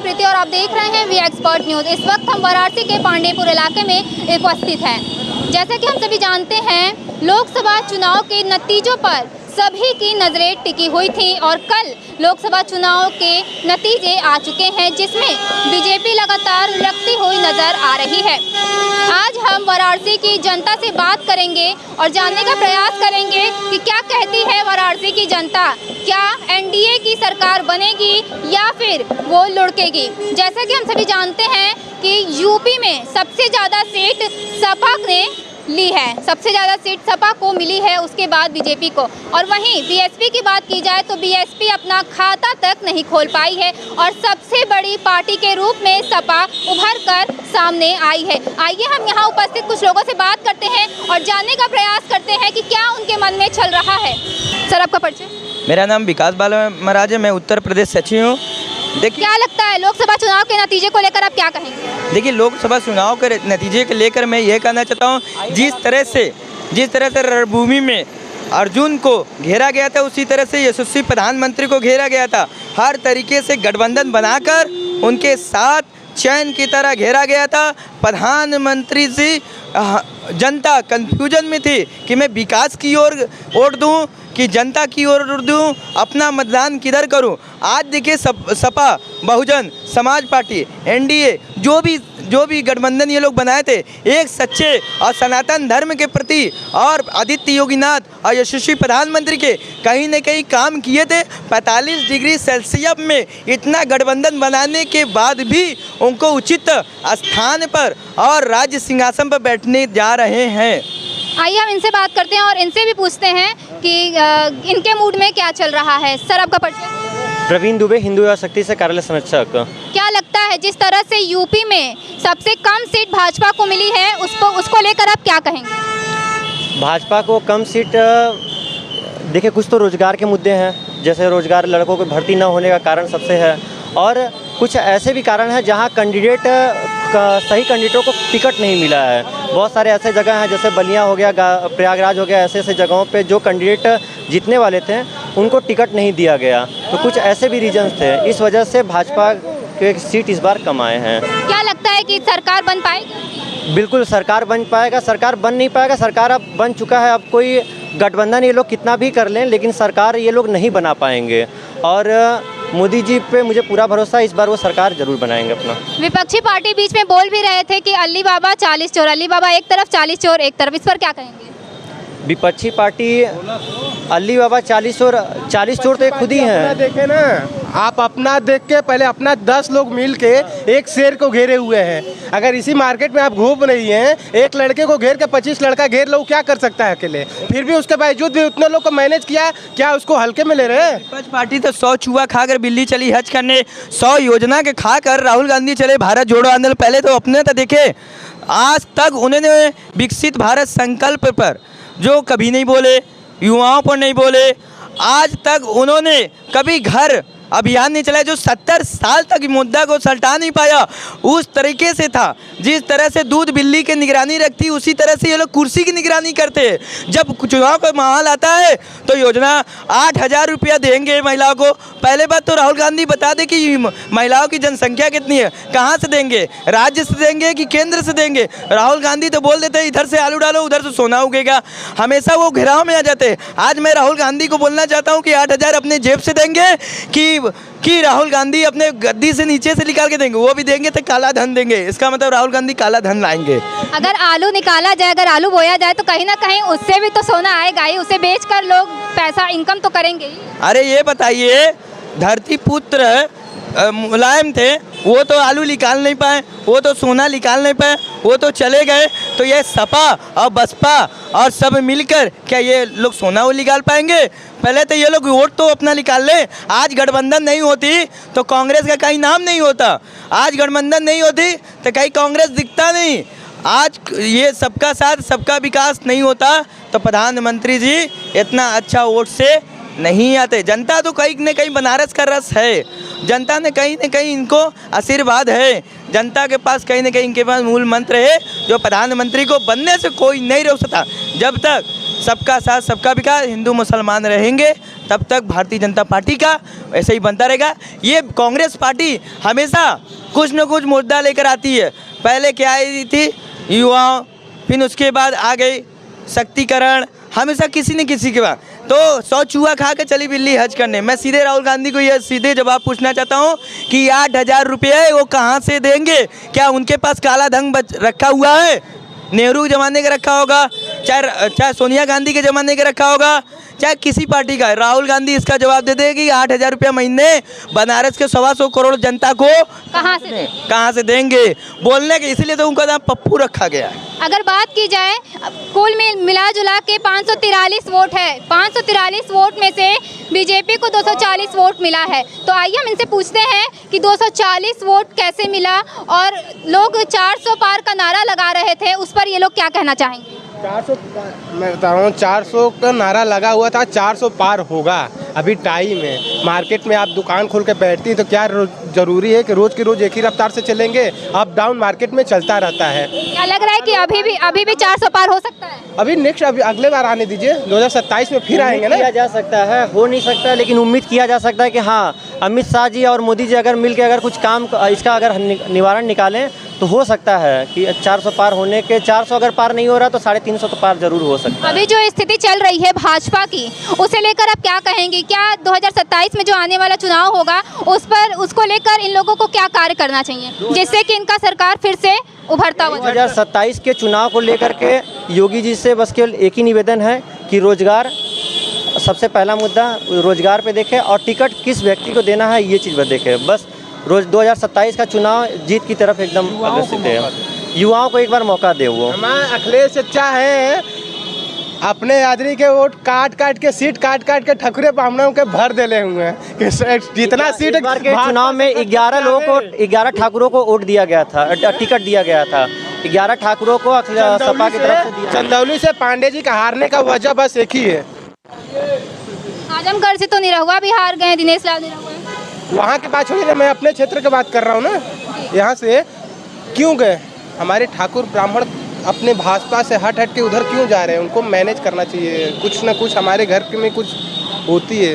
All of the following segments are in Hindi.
प्रीति और आप देख रहे हैं वी एक्सपर्ट न्यूज़। इस वक्त हम वाराणसी के पांडेयपुर इलाके में उपस्थित हैं। जैसा कि हम सभी जानते हैं, लोकसभा चुनाव के नतीजों पर सभी की नज़रें टिकी हुई थी और कल लोकसभा चुनाव के नतीजे आ चुके हैं, जिसमें बीजेपी लगातार लुढ़कती हुई नज़र आ रही है। आज हम वाराणसी की जनता से बात करेंगे और जानने का प्रयास करेंगे कि क्या कहती है वाराणसी की जनता। क्या एनडीए की सरकार बनेगी या फिर वो लुढ़केगी। जैसा कि हम सभी जानते हैं कि यूपी में सबसे ज़्यादा सीट सपा ने ली है, सबसे ज़्यादा सीट सपा को मिली है, उसके बाद बीजेपी को। और वहीं बीएसपी की बात की जाए तो बीएसपी अपना खाता तक नहीं खोल पाई है और सबसे बड़ी पार्टी के रूप में सपा उभर कर सामने आई है। आइए हम यहाँ उपस्थित कुछ लोगों से बात करते हैं और जानने का प्रयास करते हैं कि क्या उनके मन में चल रहा है। सर, आपका परिचय? मेरा नाम विकास बाला महाराज है, मैं उत्तर प्रदेश सचिव हूँ। देखिए, क्या लगता है लोकसभा चुनाव के नतीजे को लेकर आप क्या कहेंगे? देखिए, लोकसभा चुनाव के नतीजे को लेकर मैं ये कहना चाहता हूँ, जिस तरह से रणभूमि में अर्जुन को घेरा गया था, उसी तरह से यशस्वी प्रधानमंत्री को घेरा गया था। हर तरीके से गठबंधन बनाकर उनके साथ चैन की तरह घेरा गया था। प्रधानमंत्री जी जनता कंफ्यूजन में थी कि मैं विकास की ओर वोट दूं कि जनता की ओर दूं, अपना मतदान किधर करूं। आज देखिए, सपा, बहुजन समाज पार्टी, एनडीए, जो भी गठबंधन ये लोग बनाए थे, एक सच्चे और सनातन धर्म के प्रति और आदित्य योगीनाथ और यशस्वी प्रधानमंत्री के कहीं न कहीं काम किए थे। 45 डिग्री सेल्सियस में इतना गठबंधन बनाने के बाद भी उनको उचित स्थान पर और राज्य सिंहासन पर बैठने जा रहे हैं। आइए हम इनसे बात करते हैं और इनसे भी पूछते हैं कि इनके मूड में क्या चल रहा है। सर, आपका परिचय? प्रवीण दुबे, हिंदू युवा शक्ति से कार्यालय संरक्षक। क्या लगता है जिस तरह से यूपी में सबसे कम सीट भाजपा को मिली है, उसको लेकर आप क्या कहेंगे? भाजपा को कम सीट, देखिए, कुछ तो रोजगार के मुद्दे हैं, जैसे रोजगार, लड़कों को भर्ती न होने का कारण सबसे है, और कुछ ऐसे भी कारण हैं जहां सही कैंडिडेटों को टिकट नहीं मिला है। बहुत सारे ऐसे जगह हैं, जैसे बलिया हो गया, प्रयागराज हो गया, ऐसे जगहों पे जो कैंडिडेट जीतने वाले थे उनको टिकट नहीं दिया गया। तो कुछ ऐसे भी रीजंस थे, इस वजह से भाजपा के सीट इस बार कम आए हैं। क्या लगता है कि सरकार बन पाएगी? बिल्कुल सरकार बन पाएगा। सरकार बन नहीं पाएगा, सरकार अब बन चुका है। अब कोई गठबंधन ये लोग कितना भी कर लें, लेकिन सरकार ये लोग नहीं बना पाएंगे। और मोदी जी पे मुझे पूरा भरोसा है, इस बार वो सरकार जरूर बनाएंगे अपना। विपक्षी पार्टी बीच में बोल भी रहे थे कि अली बाबा 40 चोर, अली बाबा एक तरफ 40 चोर एक तरफ, इस पर क्या कहेंगे? विपक्षी पार्टी अली बाबा 40 चोर तो एक खुद ही हैं। देखे ना, आप अपना देख के पहले अपना 10 लोग मिल के एक शेर को घेरे हुए हैं। अगर इसी मार्केट में आप घूम रही हैं, एक लड़के को घेर के 25 लड़का घेर लो, क्या कर सकता है अकेले? फिर भी उसके बावजूद भी उतने लोग को मैनेज किया, क्या उसको हल्के में ले रहे हैं? विपक्ष पार्टी तो 100 चूहा खाकर बिल्ली चली हज करने, 100 योजना के खाकर राहुल गांधी चले भारत जोड़ो आंदोलन। पहले तो अपने तो देखे, आज तक उन्होंने विकसित भारत संकल्प पर जो कभी नहीं बोले, युवाओं पर नहीं बोले। आज तक उन्होंने कभी घर अभियान नहीं चलाया, जो 70 साल तक मुद्दा को सल्टा नहीं पाया। उस तरीके से था, जिस तरह से दूध बिल्ली की निगरानी रखती, उसी तरह से ये लोग कुर्सी की निगरानी करते हैं। जब चुनाव का माहौल आता है तो योजना 8,000 रुपया देंगे महिलाओं को। पहले बात तो राहुल गांधी बता दे कि महिलाओं की जनसंख्या कितनी है, कहाँ से देंगे, राज्य से देंगे कि केंद्र से देंगे। राहुल गांधी तो बोल देते इधर से आलू डालो, उधर से सोना उगेगा, हमेशा वो घेराव में आ जाते हैं। आज मैं राहुल गांधी को बोलना चाहता हूँ कि 8,000 अपने जेब से देंगे कि राहुल गांधी अपने गद्दी से नीचे से निकाल के देंगे। वो भी देंगे तो काला धन देंगे, इसका मतलब राहुल गांधी काला धन लाएंगे। अगर आलू निकाला जाए, अगर आलू बोया जाए तो कहीं ना कहीं उससे भी तो सोना आएगा ही, उसे बेचकर लोग पैसा इनकम तो करेंगे ही। अरे ये बताइए, धरती पुत्र मुलायम थे, वो तो आलू निकाल नहीं पाए, वो तो सोना निकाल नहीं पाए, वो तो चले गए। तो ये सपा और बसपा और सब मिलकर क्या ये लोग सोना वो निकाल पाएंगे? पहले तो ये लोग वोट तो अपना निकाल ले। आज गठबंधन नहीं होती तो कांग्रेस का कहीं नाम नहीं होता, आज गठबंधन नहीं होती तो कहीं कांग्रेस दिखता नहीं। आज ये सबका साथ सबका विकास नहीं होता तो प्रधानमंत्री जी इतना अच्छा वोट से नहीं आते। जनता तो कहीं न कहीं बनारस का रस है, जनता ने कहीं न कहीं इनको आशीर्वाद है, जनता के पास कहीं न कहीं इनके पास मूल मंत्र है जो प्रधानमंत्री को बनने से कोई नहीं रोक सकता। जब तक सबका साथ सबका विकास, हिंदू मुसलमान रहेंगे तब तक भारतीय जनता पार्टी का ऐसे ही बनता रहेगा। ये कांग्रेस पार्टी हमेशा कुछ न कुछ मुद्दा लेकर आती है। पहले क्या आई थी युवाओं, फिर उसके बाद आ गई शक्तिकरण, हमेशा किसी न किसी के बाद। तो 100 चूहा खा के चली बिल्ली हज करने। मैं सीधे राहुल गांधी को यह सीधे जवाब पूछना चाहता हूँ कि 8,000 रुपये वो कहाँ से देंगे? क्या उनके पास काला धन रखा हुआ है? नेहरू के ज़माने का रखा होगा, चाहे सोनिया गांधी के ज़माने का रखा होगा, चाहे किसी पार्टी का। राहुल गांधी इसका जवाब दे दें कि 8,000 रुपया महीने बनारस के 125 करोड़ जनता को कहाँ से देंगे बोलने के, इसलिए तो उनका नाम पप्पू रखा गया है। अगर बात की जाए कुल मिला जुला के 543 वोट है, 543 वोट में से बीजेपी को 240 वोट मिला है। तो आइए हम इनसे पूछते हैं कि 240 वोट कैसे मिला, और लोग 400 पार का नारा लगा रहे थे, उस पर ये लोग क्या कहना चाहेंगे? 400 मैं बता रहा हूँ, 400 का नारा लगा हुआ था, 400 पार होगा। अभी टाइम है, मार्केट में आप दुकान खोल के बैठती तो क्या जरूरी है कि रोज की रोज एक ही रफ्तार से चलेंगे? अप डाउन मार्केट में चलता रहता है। क्या लग रहा है कि अभी भी 400 पार हो सकता है? अभी अगले बार आने दीजिए, 2027 में फिर आएंगे ना। किया जा सकता है, हो नहीं सकता, लेकिन उम्मीद किया जा सकता है कि हाँ, अमित शाह जी और मोदी जी अगर मिल के अगर कुछ काम इसका अगर निवारण निकालें तो हो सकता है कि 400 पार होने के, 400 अगर पार नहीं हो रहा तो 350 तो पार जरूर हो सकता है। अभी जो स्थिति चल रही है भाजपा की, उसे लेकर आप क्या कहेंगे? क्या 2027 में जो आने वाला चुनाव होगा उसको लेकर इन लोगों को क्या कार्य करना चाहिए जिससे कि इनका सरकार फिर से उभरता हुआ? 2027 के चुनाव को लेकर के योगी जी से बस केवल एक ही निवेदन है कि रोजगार, सबसे पहला मुद्दा रोजगार पे देखें, और टिकट किस व्यक्ति को देना है ये चीज़ पर देखें। बस 2027 का चुनाव जीत की तरफ एकदम अग्रसित है। युवाओं को एक बार मौका दे। वो हमारे अखिलेश चचा है, अपने आदमी के वोट काट के सीट काट के ठकुरे ब्राह्मणों के भर देले हुए हैं कि जितना सीट बार के चुनाव में 11 लोगों को, 11 ठाकुरों को वोट दिया गया था, टिकट दिया गया था। 11 ठाकुरों को सपा की तरफ से दिया। चंदौली से पांडे जी का हारने का वजह बस एक ही है, आजमगढ़ से तो निरहुआ भी हार गए, दिनेश लाल निरहुआ। वहाँ के बात छोड़िए, मैं अपने क्षेत्र की बात कर रहा हूँ ना। यहाँ से क्यों गए हमारे ठाकुर ब्राह्मण? अपने भाजपा से हट के उधर क्यों जा रहे हैं? उनको मैनेज करना चाहिए, कुछ ना कुछ हमारे घर में कुछ होती है,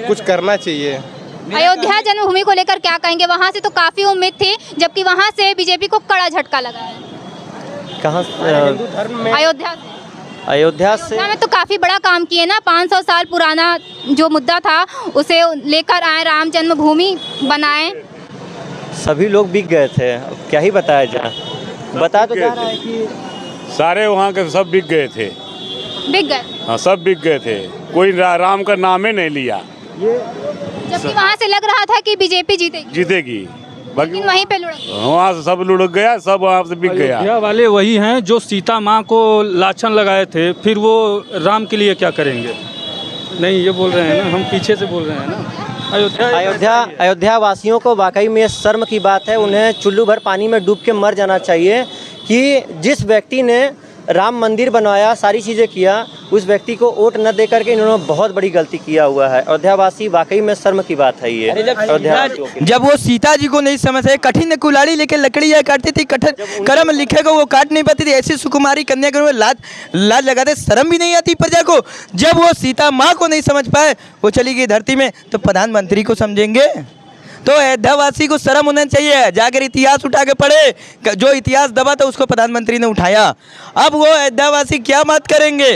कुछ करना चाहिए। अयोध्या जन्मभूमि को लेकर क्या कहेंगे? वहाँ से तो काफी उम्मीद थी, जबकि वहाँ से बीजेपी को कड़ा झटका लगा है। कहाँ? हिंदू धर्म में अयोध्या से में तो काफी बड़ा काम किए ना। 500 साल पुराना जो मुद्दा था उसे लेकर आए, राम जन्मभूमि बनाए। सभी लोग बिक गए थे, अब क्या ही बताया जाए। बता तो जा रहा है कि सारे वहाँ के सब बिक गए थे। बिक गए? हाँ, सब बिक गए थे, कोई राम का नाम ही नहीं लिया। जबकि वहाँ से लग रहा था कि बीजेपी जीतेगी, लेकिन वहीं पे लुढ़क, वहाँ से सब लुढ़क गया, सब वहाँ से बिक गया। अयोध्या वाले वही हैं जो सीता माँ को लाछन लगाए थे, फिर वो राम के लिए क्या करेंगे? नहीं, ये बोल रहे हैं ना, हम पीछे से बोल रहे हैं ना। अयोध्या वासियों को वाकई में शर्म की बात है। उन्हें चुल्लू भर पानी में डूब के मर जाना चाहिए कि जिस व्यक्ति ने राम मंदिर बनवाया, सारी चीज़ें किया, उस व्यक्ति को वोट न दे करके इन्होंने बहुत बड़ी गलती किया हुआ है। अयोध्यावासी वाकई में शर्म की बात है ये। जब वो सीता जी को नहीं समझे, कठिन कुल्हाड़ी लेके लकड़ी या काटती थी, कठिन कर्म लिखे को वो काट नहीं पाती थी, ऐसी सुकुमारी कन्या को लाज लगाते, शर्म भी नहीं आती प्रजा को। जब वो सीता माँ को नहीं समझ पाए, वो चली गई धरती में, तो प्रधानमंत्री को समझेंगे? तो अयोध्यावासी को शर्म होना चाहिए, जाकर इतिहास उठा के पढ़े। जो इतिहास दबा था उसको प्रधानमंत्री ने उठाया। अब वो अयोध्यावासी क्या बात करेंगे?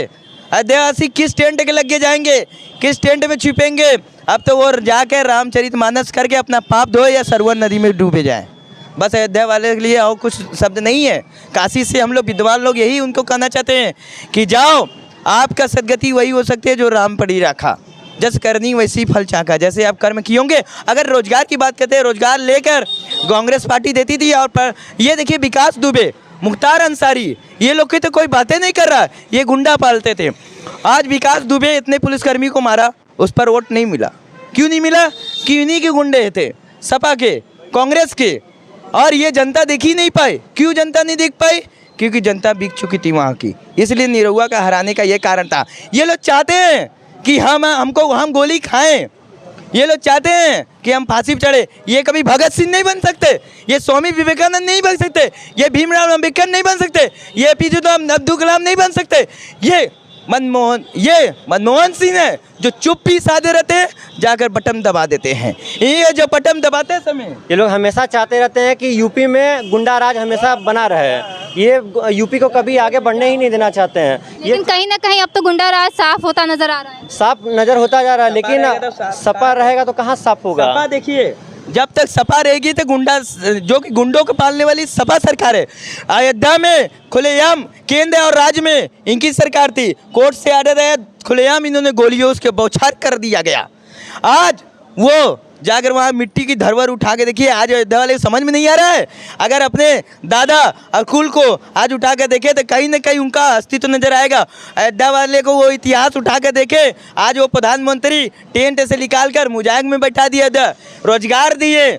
अयोध्यावासी किस टेंट के लगे जाएंगे, किस टेंट में छिपेंगे? अब तो वो जाकर रामचरितमानस करके अपना पाप धोए या सरवर नदी में डूबे जाएं। बस अयोध्या वाले के लिए और कुछ शब्द नहीं है। काशी से हम लोग विद्वान लोग यही उनको कहना चाहते हैं कि जाओ, आपका सदगति वही हो सकती है जो राम पड़ी रखा, जस करनी वैसी फल चाका। जैसे आप कर्म किए होंगे। अगर रोजगार की बात करते हैं, रोजगार लेकर कांग्रेस पार्टी देती थी। और पर ये देखिए विकास दुबे, मुख्तार अंसारी, ये लोग की तो कोई बातें नहीं कर रहा, ये गुंडा पालते थे। आज विकास दुबे इतने पुलिसकर्मी को मारा, उस पर वोट नहीं मिला। क्यों नहीं मिला? कि उन्हीं के गुंडे थे, सपा के, कांग्रेस के, और ये जनता देख ही नहीं पाई। क्यों जनता नहीं देख पाई? क्योंकि जनता बिक चुकी थी वहाँ की। इसलिए निरहुआ का हराने का ये कारण था। ये लोग चाहते हैं कि हम गोली खाएं, ये लोग चाहते हैं कि हम फांसी पे चढ़े। ये कभी भगत सिंह नहीं बन सकते, ये स्वामी विवेकानंद नहीं बन सकते, ये भीमराव अम्बेडकर नहीं बन सकते, ये APJ अब्दुल कलाम नहीं बन सकते। ये मनमोहन सिंह है जो चुप भी साधे रहते हैं, जाकर बटन दबा देते हैं। ये जो बटन दबाते समय ये लोग हमेशा चाहते रहते हैं कि यूपी में गुंडा राज हमेशा बना रहे। ये यूपी को कभी आगे बढ़ने ही नहीं देना चाहते हैं। ये लेकिन कहीं ना कहीं अब तो गुंडा राज साफ होता नजर आ रहा है। साफ नजर होता जा रहा है, लेकिन सपा रहेगा तो कहाँ साफ होगा। सपा देखिए, जब तक सपा रहेगी तो गुंडा, जो कि गुंडों को पालने वाली सपा सरकार है। अयोध्या में खुलेआम केंद्र और राज्य में इनकी सरकार थी, कोर्ट से आर्डर आया, खुलेआम इन्होंने गोलियों उसके बौछार कर दिया गया। आज वो जाकर वहाँ मिट्टी की धरोहर उठा के देखिए, आज अयोध्या वाले समझ में नहीं आ रहा है। अगर अपने दादा अकुल को आज उठा कर देखे तो कहीं ना कहीं उनका अस्तित्व नजर आएगा। अयोध्या वाले को वो इतिहास उठा कर देखे, आज वो प्रधानमंत्री टेंट से निकाल कर मुजाहिद में बैठा दिया था, रोजगार दिए,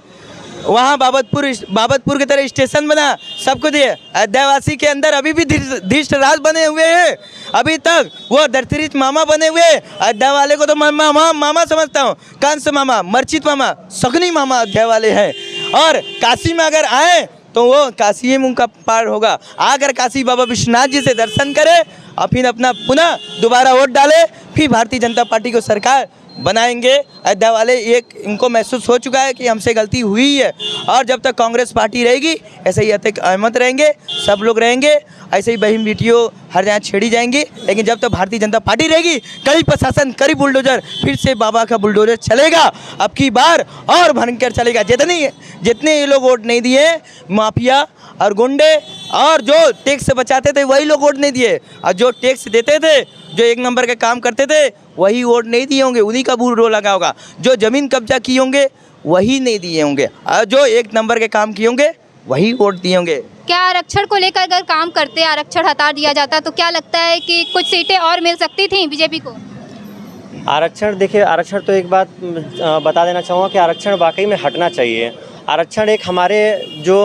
वहाँ बाबतपुर की तरह स्टेशन बना, सबको दिए। अयोध्यावासी के अंदर अभी भी धृष्ट राज बने हुए हैं, अभी तक वो दरथरीच मामा बने हुए। अयोध्या वाले को तो मामा समझता हूँ, कंस मामा, मर्चित मामा, शकुनी मामा अयोध्या वाले हैं। और काशी में अगर आए तो वो काशी में उनका पार होगा। आकर काशी बाबा विश्वनाथ जी से दर्शन करे और फिर अपना पुनः दोबारा वोट डाले, फिर भारतीय जनता पार्टी को सरकार बनाएंगे। अयोध्या वाले एक इनको महसूस हो चुका है कि हमसे गलती हुई है, और जब तक कांग्रेस पार्टी रहेगी ऐसे ही अतिक अहमद रहेंगे, सब लोग रहेंगे, ऐसे ही बहन बेटियों हर जगह छेड़ी जाएंगी। लेकिन जब तक भारतीय जनता पार्टी रहेगी, कई प्रशासन, कई बुलडोजर, फिर से बाबा का बुलडोजर चलेगा, अब की बार और भयंकर चलेगा। जितने ये लोग वोट नहीं दिए, माफिया और गुंडे और जो टैक्स बचाते थे वही लोग वोट नहीं दिए, और जो टैक्स देते थे, जो एक नंबर के काम करते थे, वही वोट नहीं दिए होंगे, उन्हीं का बुरा लगा होगा। जो ज़मीन कब्जा किए होंगे वही नहीं दिए होंगे, और जो एक नंबर के काम किए होंगे वही वोट दिए होंगे। क्या आरक्षण को लेकर अगर काम करते, आरक्षण हटा दिया जाता तो क्या लगता है कि कुछ सीटें और मिल सकती थी बीजेपी को? आरक्षण, देखिए आरक्षण तो एक बात बता देना चाहूँगा कि आरक्षण वाकई में हटना चाहिए। आरक्षण एक हमारे जो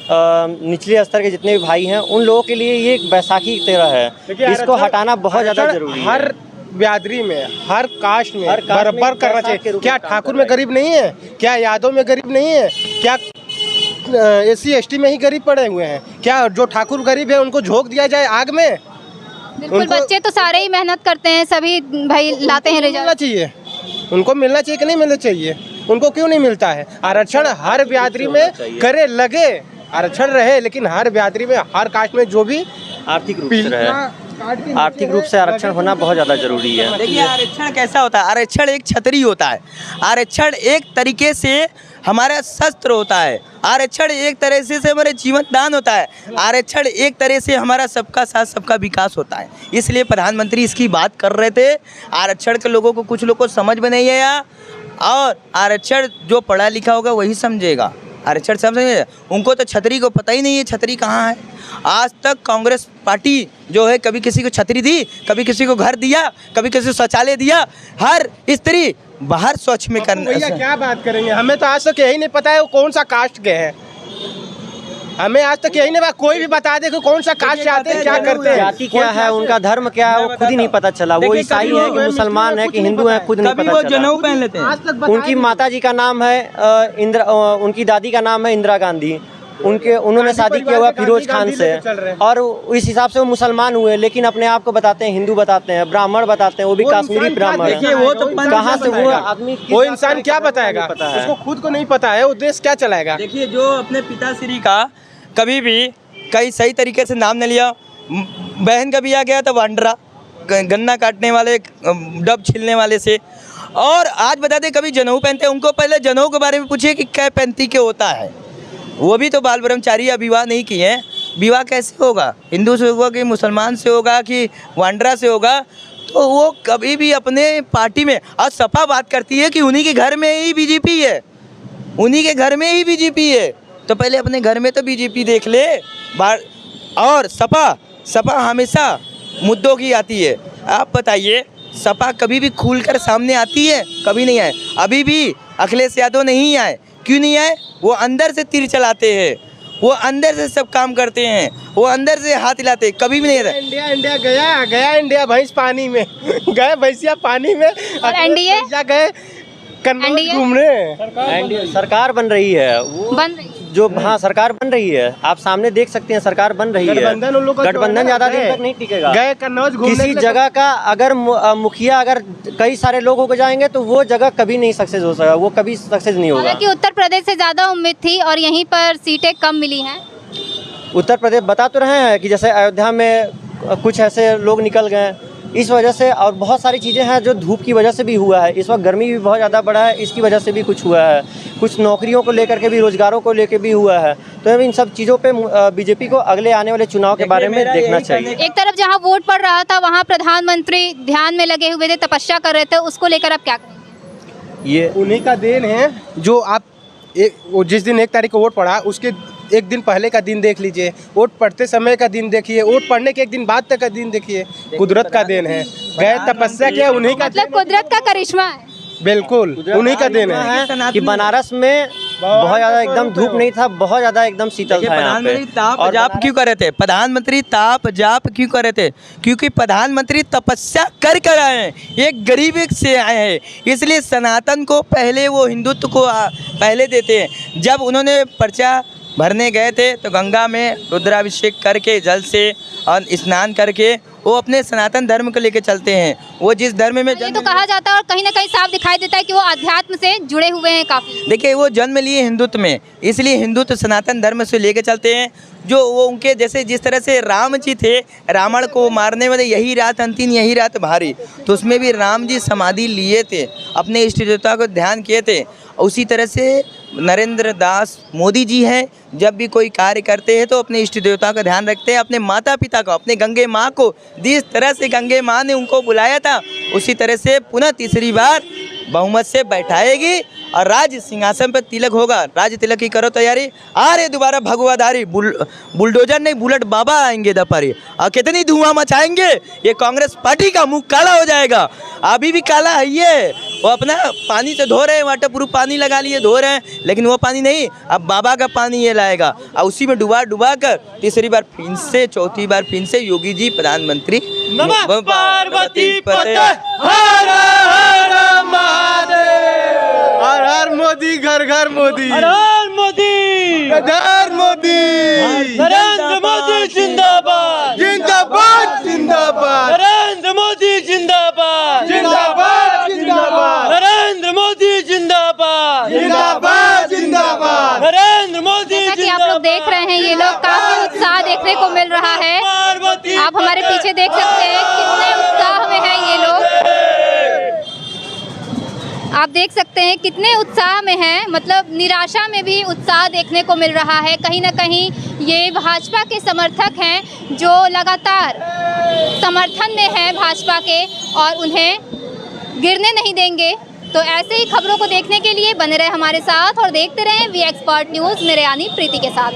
निचले स्तर के जितने भी भाई हैं उन लोगों के लिए ये एक बैसाखी की तरह है, इसको हटाना बहुत ज़्यादा जरूरी है। हर बिरादरी में, हर कास्ट में बराबर करना चाहिए। क्या ठाकुर में गरीब नहीं है? क्या यादव में गरीब नहीं है? क्या SC ST में ही गरीब पड़े हुए हैं? क्या जो ठाकुर गरीब है उनको झोंक दिया जाए आग में? बिल्कुल, बच्चे तो सारे ही मेहनत करते हैं, सभी भाई लाते हैं मिलना रिजल्ट। चाहिए, उनको मिलना चाहिए कि नहीं मिलना चाहिए? उनको क्यों नहीं मिलता है? आरक्षण हर बिरादरी में करे लगे, आरक्षण रहे, लेकिन हर बिरादरी में, हर कास्ट में जो भी आर्थिक रूप से आरक्षण होना बहुत ज़्यादा जरूरी है। देखिए आरक्षण कैसा होता है, आरक्षण एक छतरी होता है, आरक्षण एक तरीके से हमारा शस्त्र होता है, आरक्षण एक तरह से हमारे जीवन दान होता है, आरक्षण एक तरह से हमारा सबका साथ सबका विकास होता है। इसलिए प्रधानमंत्री इसकी बात कर रहे थे। आरक्षण के लोगों को, कुछ लोगों को समझ में नहीं आया, और आरक्षण जो पढ़ा लिखा होगा वही समझेगा। आरक्षण समझेंगे, उनको तो छतरी को पता ही नहीं है छतरी कहाँ है। आज तक कांग्रेस पार्टी जो है कभी किसी को छतरी दी, कभी किसी को घर दिया, कभी किसी को शौचालय दिया, हर स्त्री बाहर स्वच्छ में करना। भैया क्या बात करेंगे, हमें तो आज तक यही नहीं पता है वो कौन सा कास्ट के हैं। हमें आज तक यही नहीं, कोई भी बता दे कि कौन सा कास्ट चाहते हैं, क्या करते हैं, जाति क्या है, उनका धर्म क्या है, वो खुद ही नहीं पता चला। वो ईसाई है कि मुसलमान है कि हिंदू है, खुद नहीं पता चला। जनेऊ पहन लेते हैं। उनकी माता जी का नाम है उनकी दादी का नाम है इंदिरा गांधी, उन्होंने शादी किया हुआ फिरोज खान से, और इस हिसाब से वो मुसलमान हुए, लेकिन अपने आप को बताते हैं हिंदू बताते हैं, ब्राह्मण बताते हैं, वो भी कश्मीरी ब्राह्मण है। वो तो कहाँ से वो आदमी, वो इंसान क्या बताएगा? उसको खुद को नहीं पता है, वो देश क्या चलाएगा? देखिए, जो अपने पिताश्री का कभी भी कई सही तरीके से नाम नहीं लिया। बहन का बिया गया था वांडरा, गन्ना काटने वाले, डब छीलने वाले से। और आज बता दें कभी जनेऊ पहनते हैं, उनको पहले जनेऊ के बारे में पूछिए कि क्या पहनती के होता है। वो भी तो बाल ब्रह्मचारी या विवाह नहीं किए हैं। विवाह कैसे होगा? हिंदू से होगा कि मुसलमान से होगा कि वांडरा से होगा? तो वो कभी भी अपने पार्टी में, और सपा बात करती है कि उन्हीं के घर में ही बीजेपी है, उन्हीं के घर में ही बीजेपी है। तो पहले अपने घर में तो बीजेपी देख ले। और सपा हमेशा मुद्दों की आती है। आप बताइए, सपा कभी भी खुलकर सामने आती है? कभी नहीं आए। अभी भी अखिलेश यादव नहीं आए, क्यों नहीं आए? वो अंदर से तीर चलाते हैं, वो अंदर से सब काम करते हैं, वो अंदर से हाथ हिलाते, कभी भी नहीं रहता। इंडिया गया इंडिया भैंस पानी में गए, भैंसिया पानी में, और एनडीए गए कन्नौज घूमने। सरकार बन रही है, बन रही जो हाँ सरकार बन रही है, आप सामने देख सकते हैं सरकार बन रही है। गठबंधन उन लोगों का जो है गठबंधन ना, ज़्यादा दिन तक नहीं टिकेगा। गए कन्नौज घूमने किसी के लिए जगह का अगर मुखिया अगर कई सारे लोग होकर जाएंगे तो वो जगह कभी नहीं सक्सेस हो सकेगा, वो कभी सक्सेस नहीं होगा। हालांकि उत्तर प्रदेश से ज़्यादा उम्मीद थी और यहीं पर सीटें कम मिली हैं। उत्तर प्रदेश बता तो रहे हैं कि जैसे अयोध्या में कुछ ऐसे लोग निकल गए इस वजह से, और बहुत सारी चीज़ें हैं जो धूप की वजह से भी हुआ है। इस वक्त गर्मी भी बहुत ज़्यादा बढ़ा है, इसकी वजह से भी कुछ हुआ है। कुछ नौकरियों को लेकर के भी, रोजगारों को लेकर भी हुआ है। तो इन सब चीज़ों पे बीजेपी को अगले आने वाले चुनाव के बारे में देखना चाहिए। एक तरफ जहां वोट पड़ रहा था वहां प्रधानमंत्री ध्यान में लगे हुए थे, तपस्या कर रहे थे, उसको लेकर आप क्या करेंगे? ये उन्हीं का देन है जो आप वो जिस दिन 1 तारीख को वोट पड़ा उसके एक दिन पहले का दिन देख लीजिए, वोट पड़ते समय का दिन देखिए, वोट पड़ने के एक दिन बाद तक का दिन देखिए। कुदरत का देन है, गए तपस्या किया, उन्हीं का मतलब कुदरत का करिश्मा है। बिल्कुल उन्हीं का देन है। कि बनारस में बहुत ज़्यादा एकदम धूप नहीं था, बहुत ज़्यादा एकदम शीतल था यहाँ पे। प्रधानमंत्री ताप जाप क्यों कर रहे थे? प्रधानमंत्री ताप जाप क्यों कर रहे थे? क्योंकि प्रधानमंत्री तपस्या कर आए हैं, एक गरीब से आए हैं, इसलिए सनातन को पहले वो हिंदुत्व को पहले देते हैं। जब उन्होंने पर्चा भरने गए थे तो गंगा में रुद्राभिषेक करके जल से और स्नान करके वो अपने सनातन धर्म को लेके चलते हैं। वो जिस धर्म में ये तो कहा जाता है और कहीं ना कहीं साफ दिखाई देता है कि वो अध्यात्म से जुड़े हुए हैं काफी। देखिए वो जन्म लिए हिंदुत्व में, इसलिए हिंदुत्व सनातन धर्म से लेके चलते हैं। जो वो उनके जैसे जिस तरह से राम जी थे, रावण को मारने वाले यही रात अंतिम यही रात भारी, तो उसमें भी राम जी समाधि लिए थे, अपने इष्ट देवता को ध्यान किए थे। उसी तरह से नरेंद्र दास मोदी जी हैं, जब भी कोई कार्य करते हैं तो अपने इष्ट देवता का ध्यान रखते हैं, अपने माता पिता को, अपने गंगे माँ को, जिस तरह से गंगे माँ ने उनको बुलाया था उसी तरह से पुनः तीसरी बार बहुमत से बैठाएगी और राज सिंहासन पर तिलक होगा। राज तिलक की करो तैयारी, आ रहे दोबारा भगवाधारी बुलडोजर नहीं बुलेट बाबा आएंगे दपारी, और कितनी धुआं मचाएंगे, ये कांग्रेस पार्टी का मुंह काला हो जाएगा। अभी भी काला है ये, वो अपना पानी से धो रहे हैं, वाटर प्रूफ पानी लगा लिए धो रहे हैं, लेकिन वो पानी नहीं, अब बाबा का पानी ये लाएगा और उसी में डुबा डुबा कर तीसरी बार फिर से, चौथी बार फिर से योगी जी प्रधानमंत्री। नमः पार्वती पते हर हर महादेव, हर हर मोदी, घर घर मोदी, हर मोदी, घर मोदी, नरेंद्र मोदी जिंदाबाद, जिंदाबाद जिंदाबाद, नरेंद्र मोदी जिंदाबाद, जिंदाबाद जिंदाबाद, नरेंद्र मोदी जिंदाबाद, जिंदाबाद जिंदाबाद, नरेंद्र मोदी जैसा कि आप लोग देख रहे हैं, ये लोग काफी उत्साह देखने को मिल रहा है। आप हमारे पीछे देख सकते हैं कितने उत्साह में हैं ये लोग। आप देख सकते हैं कितने उत्साह में हैं, मतलब निराशा में भी उत्साह देखने को मिल रहा है। कहीं ना कहीं ये भाजपा के समर्थक हैं जो लगातार समर्थन में हैं भाजपा के और उन्हें गिरने नहीं देंगे। तो ऐसे ही खबरों को देखने के लिए बने रहे हमारे साथ और देखते रहें वी एक्सपर्ट न्यूज़। मेरे यानी प्रीति के साथ।